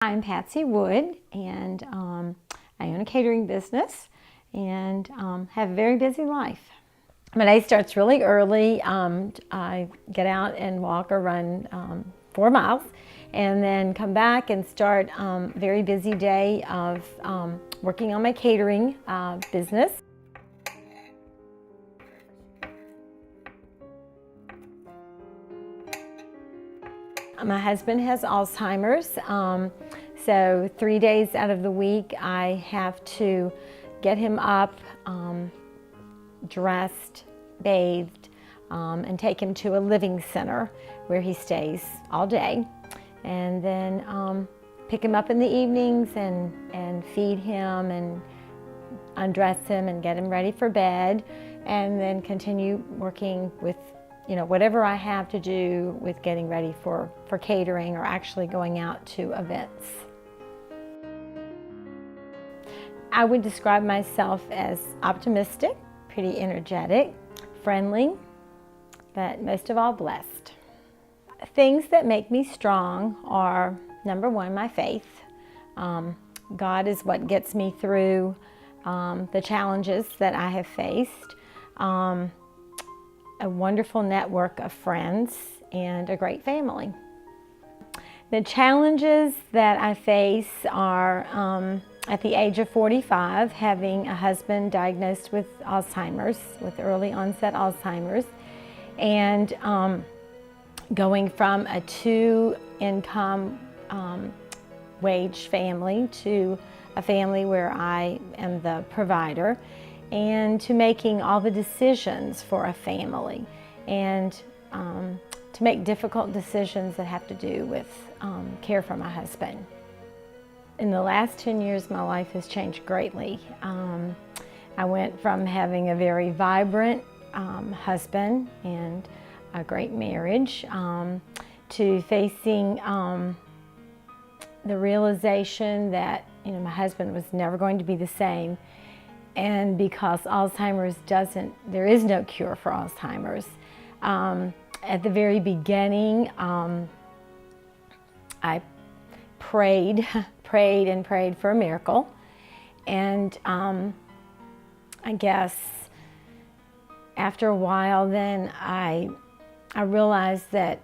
I'm Patsy Wood, and I own a catering business and have a very busy life. My day starts really early. I get out and walk or run 4 miles and then come back and start a very busy day of working on my catering business. My husband has Alzheimer's, so 3 days out of the week I have to get him up, dressed, bathed, and take him to a living center where he stays all day, and then pick him up in the evenings and feed him and undress him and get him ready for bed, and then continue working with whatever I have to do with getting ready for catering or actually going out to events. I would describe myself as optimistic, pretty energetic, friendly, but most of all blessed. Things that make me strong are, number one, my faith. God is what gets me through the challenges that I have faced. A wonderful network of friends and a great family. The challenges that I face are at the age of 45, having a husband diagnosed with Alzheimer's, with early onset Alzheimer's, and going from a 2-income wage family to a family where I am the provider, and to making all the decisions for a family, and to make difficult decisions that have to do with care for my husband. In the last 10 years, my life has changed greatly. I went from having a very vibrant husband and a great marriage to facing the realization that my husband was never going to be the same. And because Alzheimer's there is no cure for Alzheimer's. At the very beginning, I prayed for a miracle. And I guess after a while then I realized that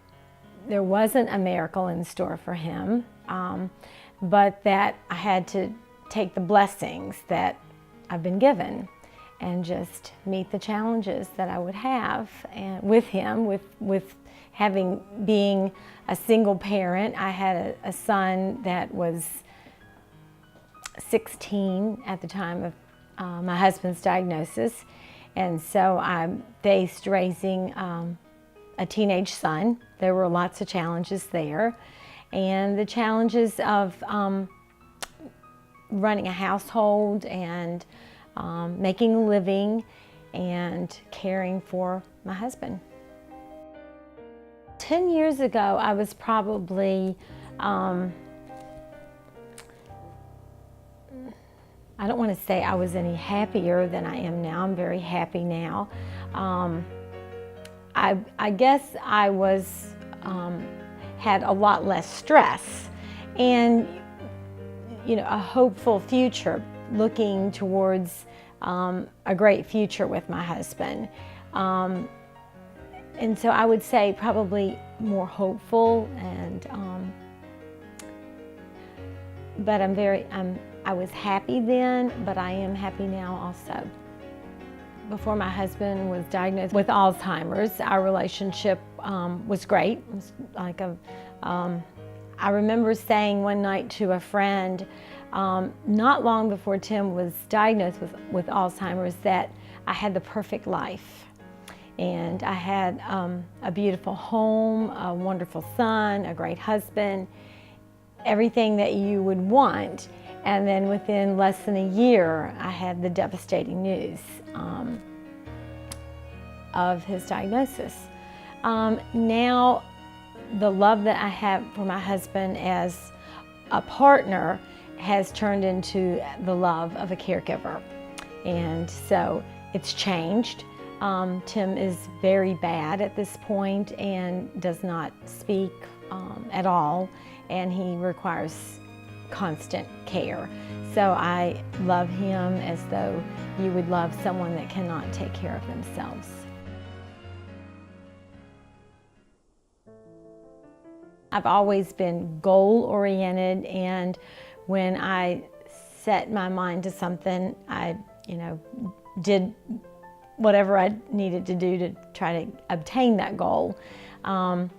there wasn't a miracle in store for him, but that I had to take the blessings that I've been given and just meet the challenges that I would have and with him, with being a single parent. I had a son that was 16 at the time of my husband's diagnosis, and so I faced raising a teenage son. There were lots of challenges there, and the challenges of running a household and making a living and caring for my husband. 10 years ago, I was probably, I don't want to say I was any happier than I am now. I'm very happy now. I guess I was, had a lot less stress and a hopeful future, looking towards a great future with my husband. And so I would say probably more hopeful, and but I was happy then, but I am happy now also. Before my husband was diagnosed with Alzheimer's, our relationship was great. It was like I remember saying one night to a friend, not long before Tim was diagnosed with Alzheimer's, that I had the perfect life. And I had a beautiful home, a wonderful son, a great husband, everything that you would want. And then within less than a year, I had the devastating news of his diagnosis. Now, the love that I have for my husband as a partner has turned into the love of a caregiver. And so it's changed. Tim is very bad at this point and does not speak at all, and he requires constant care. So I love him as though you would love someone that cannot take care of themselves. I've always been goal-oriented, and when I set my mind to something, I, did whatever I needed to do to try to obtain that goal. And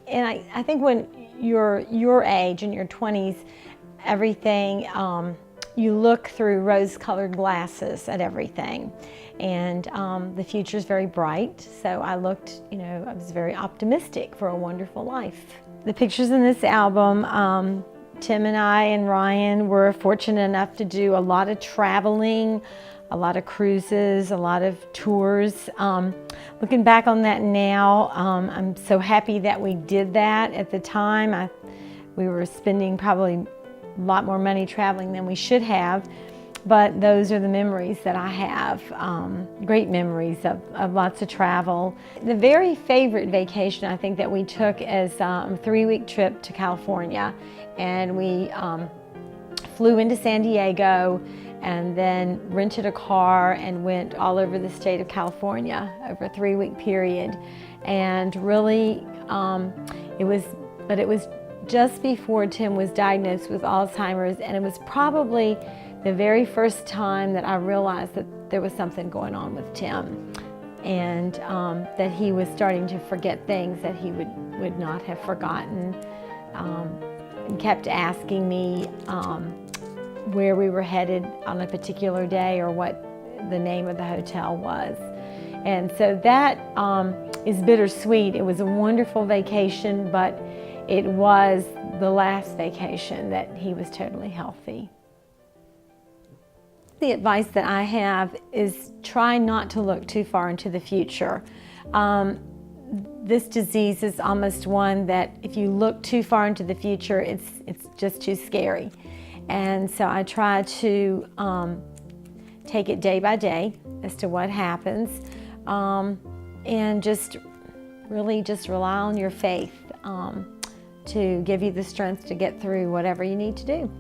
I think when you're your age, in your 20s, everything, you look through rose-colored glasses at everything. And the future is very bright, so I looked, I was very optimistic for a wonderful life. The pictures in this album, Tim and I and Ryan were fortunate enough to do a lot of traveling, a lot of cruises, a lot of tours. Looking back on that now, I'm so happy that we did that. At the time, we were spending probably a lot more money traveling than we should have, but those are the memories that I have, great memories of lots of travel. The very favorite vacation I think that we took is a 3-week trip to California, and we flew into San Diego and then rented a car and went all over the state of California over a 3-week period. And really, it was just before Tim was diagnosed with Alzheimer's, and it was probably the very first time that I realized that there was something going on with Tim, and that he was starting to forget things that he would not have forgotten, and kept asking me where we were headed on a particular day or what the name of the hotel was. And so that is bittersweet. It was a wonderful vacation, but it was the last vacation that he was totally healthy. The advice that I have is try not to look too far into the future. This disease is almost one that if you look too far into the future, it's just too scary. And so I try to take it day by day as to what happens, and just really just rely on your faith to give you the strength to get through whatever you need to do.